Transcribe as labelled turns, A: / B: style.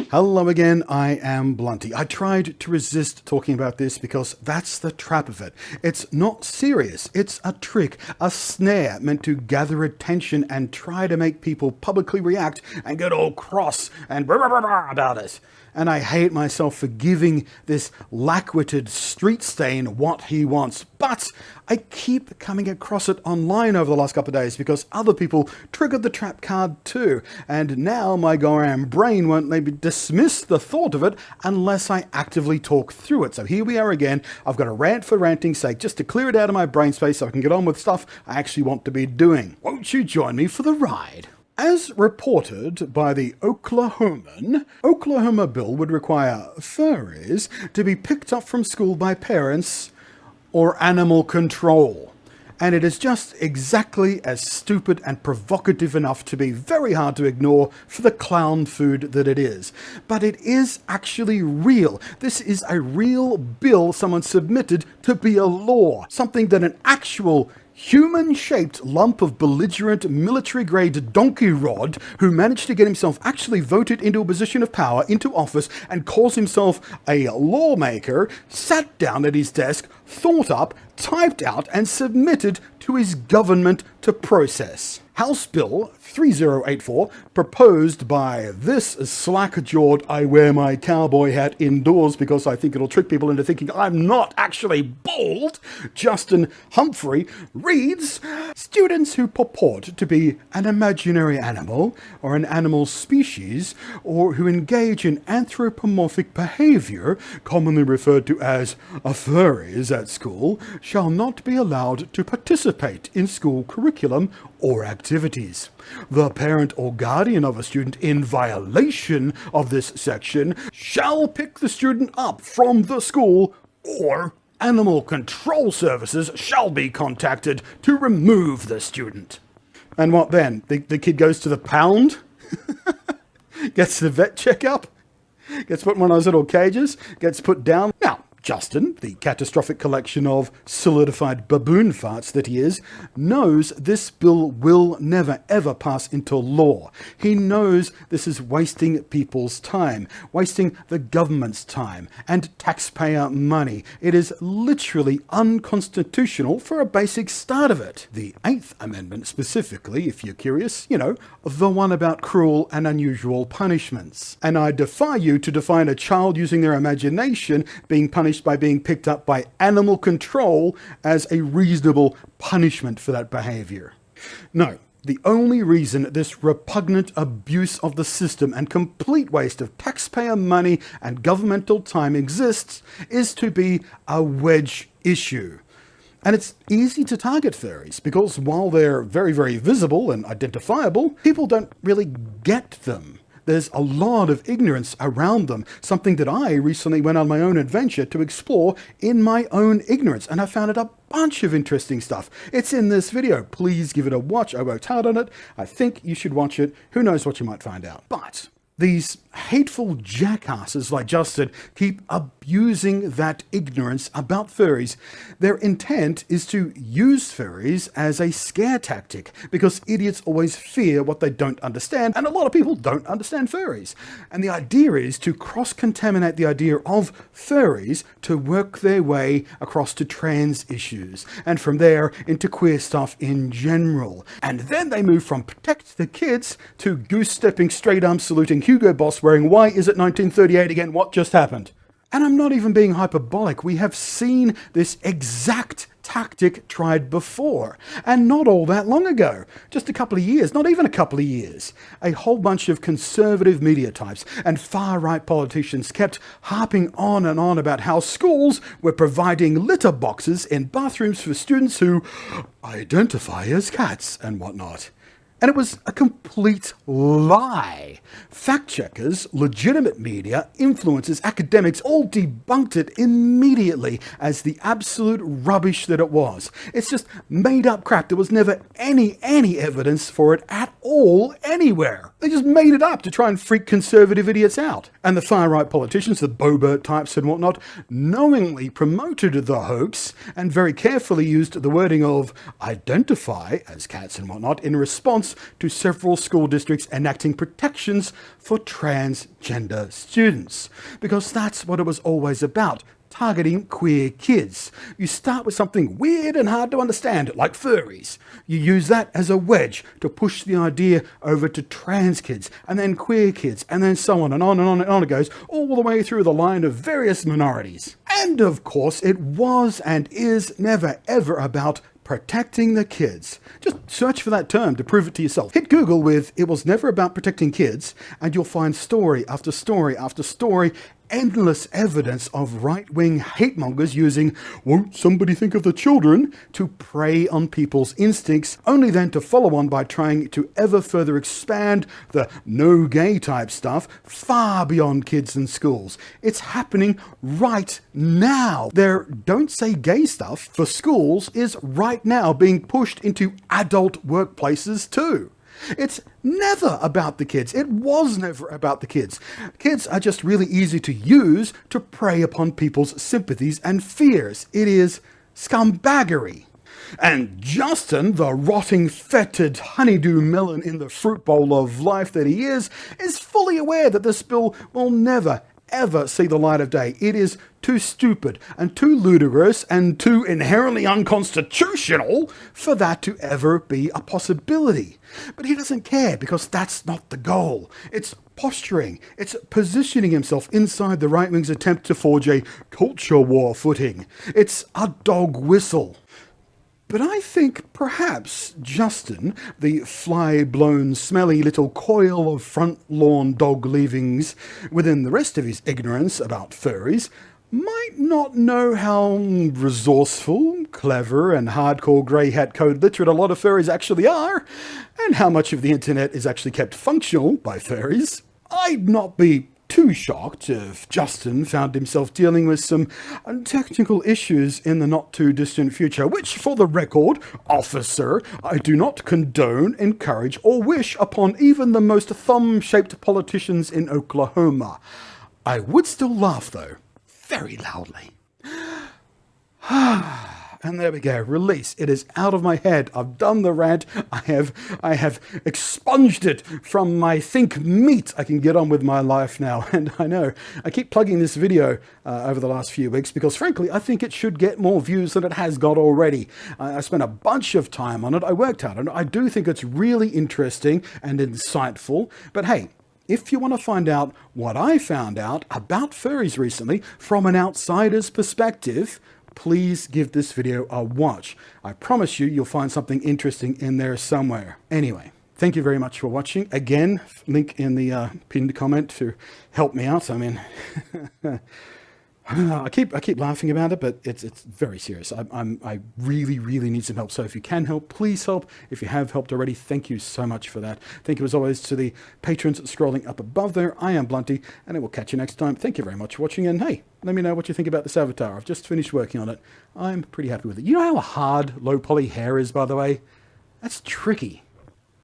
A: Hello again, I am Blunty. I tried to resist talking about this because that's the trap of it. It's not serious, it's a trick, a snare meant to gather attention and try to make people publicly react and get all cross and about it. And I hate myself for giving this lack-witted street stain what he wants. But I keep coming across it online over the last couple of days because other people triggered the trap card too. And now my goddamn brain won't let me dismiss the thought of it unless I actively talk through it. So here we are again. I've got a rant for ranting's sake just to clear it out of my brain space so I can get on with stuff I actually want to be doing. Won't you join me for the ride? As reported by the Oklahoman, Oklahoma bill would require furries to be picked up from school by parents or animal control. And it is just exactly as stupid and provocative enough to be very hard to ignore for the clown food that it is. But it is actually real. This is a real bill someone submitted to be a law. Something that an actual human-shaped lump of belligerent military-grade donkey rod who managed to get himself actually voted into a position of power, into office, and calls himself a lawmaker, sat down at his desk, thought up, typed out, and submitted to his government to process. House Bill 3084, proposed by this slack-jawed I wear my cowboy hat indoors because I think it'll trick people into thinking I'm not actually bald, Justin Humphrey, reads, students who purport to be an imaginary animal or an animal species or who engage in anthropomorphic behavior, commonly referred to as furries at school, shall not be allowed to participate in school curriculum or activities. The parent or guardian of a student in violation of this section shall pick the student up from the school, or animal control services shall be contacted to remove the student. And what then? The kid goes to the pound? Gets the vet checkup? Gets put in one of those little cages? Gets put down? Now, Justin, the catastrophic collection of solidified baboon farts that he is, knows this bill will never ever pass into law. He knows this is wasting people's time, wasting the government's time and taxpayer money. It is literally unconstitutional for a basic start of it. The 8th Amendment specifically, if you're curious, the one about cruel and unusual punishments. And I defy you to define a child using their imagination being punished by being picked up by animal control as a reasonable punishment for that behavior. No, the only reason this repugnant abuse of the system and complete waste of taxpayer money and governmental time exists is to be a wedge issue. And it's easy to target furries because while they're very, very visible and identifiable, people don't really get them. There's a lot of ignorance around them, something that I recently went on my own adventure to explore in my own ignorance, and I found it a bunch of interesting stuff. It's in this video. Please give it a watch. I worked hard on it. I think you should watch it. Who knows what you might find out. But these hateful jackasses like Justin keep abusing that ignorance about furries. Their intent is to use furries as a scare tactic because idiots always fear what they don't understand, and a lot of people don't understand furries. And the idea is to cross-contaminate the idea of furries to work their way across to trans issues, and from there into queer stuff in general. And then they move from protect the kids to goose-stepping, straight-arm saluting Hugo Boss wearing why is it 1938 again, what just happened? And I'm not even being hyperbolic. We have seen this exact tactic tried before, and not all that long ago. Just a couple of years, not even a couple of years. A whole bunch of conservative media types and far-right politicians kept harping on and on about how schools were providing litter boxes in bathrooms for students who identify as cats and whatnot. And it was a complete lie. Fact checkers, legitimate media, influencers, academics all debunked it immediately as the absolute rubbish that it was. It's just made up crap. There was never any evidence for it at all anywhere. They just made it up to try and freak conservative idiots out. And the far-right politicians, the Boebert types and whatnot, knowingly promoted the hoax and very carefully used the wording of identify as cats and whatnot in response response to several school districts enacting protections for transgender students. Because that's what it was always about. Targeting queer kids. You start with something weird and hard to understand, like furries. You use that as a wedge to push the idea over to trans kids, and then queer kids, and then so on and on and on and on it goes, all the way through the line of various minorities. And of course, it was and is never ever about protecting the kids. Just search for that term to prove it to yourself. Hit Google with "it was never about protecting kids" and you'll find story after story after story, endless evidence of right-wing hate mongers using "won't somebody think of the children" to prey on people's instincts, only then to follow on by trying to ever further expand the no gay type stuff far beyond kids and schools. It's happening right now. Their "don't say gay" stuff for schools is right now being pushed into adult workplaces too. It's never about the kids. It was never about the kids. Kids are just really easy to use to prey upon people's sympathies and fears. It is scumbaggery. And Justin, the rotting, fetid honeydew melon in the fruit bowl of life that he is fully aware that this bill will never, ever see the light of day. It is too stupid and too ludicrous and too inherently unconstitutional for that to ever be a possibility. But he doesn't care because that's not the goal. It's posturing. It's positioning himself inside the right wing's attempt to forge a culture war footing. It's a dog whistle. But I think perhaps Justin, the fly-blown, smelly little coil of front lawn dog leavings within the rest of his ignorance about furries, might not know how resourceful, clever, and hardcore grey hat code literate a lot of furries actually are, and how much of the internet is actually kept functional by furries. I'd not be too shocked if Justin found himself dealing with some technical issues in the not too distant future, which, for the record, officer, I do not condone, encourage, or wish upon even the most thumb-shaped politicians in Oklahoma. I would still laugh, though, very loudly. And there we go, release. It is out of my head. I've done the rant. I have expunged it from my think meat. I can get on with my life now. And I know I keep plugging this video over the last few weeks because frankly, I think it should get more views than it has got already. I spent a bunch of time on it. I worked out on it. I do think it's really interesting and insightful. But hey, if you want to find out what I found out about furries recently from an outsider's perspective, please give this video a watch. I promise you'll find something interesting in there somewhere. Anyway, thank you very much for watching. Again, link in the pinned comment to help me out. I mean, I keep laughing about it, but it's very serious. I really need some help. So if you can help, please help. If you have helped already, thank you so much for that. Thank you as always to the patrons scrolling up above there. I am Blunty, and I will catch you next time. Thank you very much for watching, and hey, let me know what you think about this avatar. I've just finished working on it. I'm pretty happy with it. You know how hard low poly hair is, by the way? That's tricky.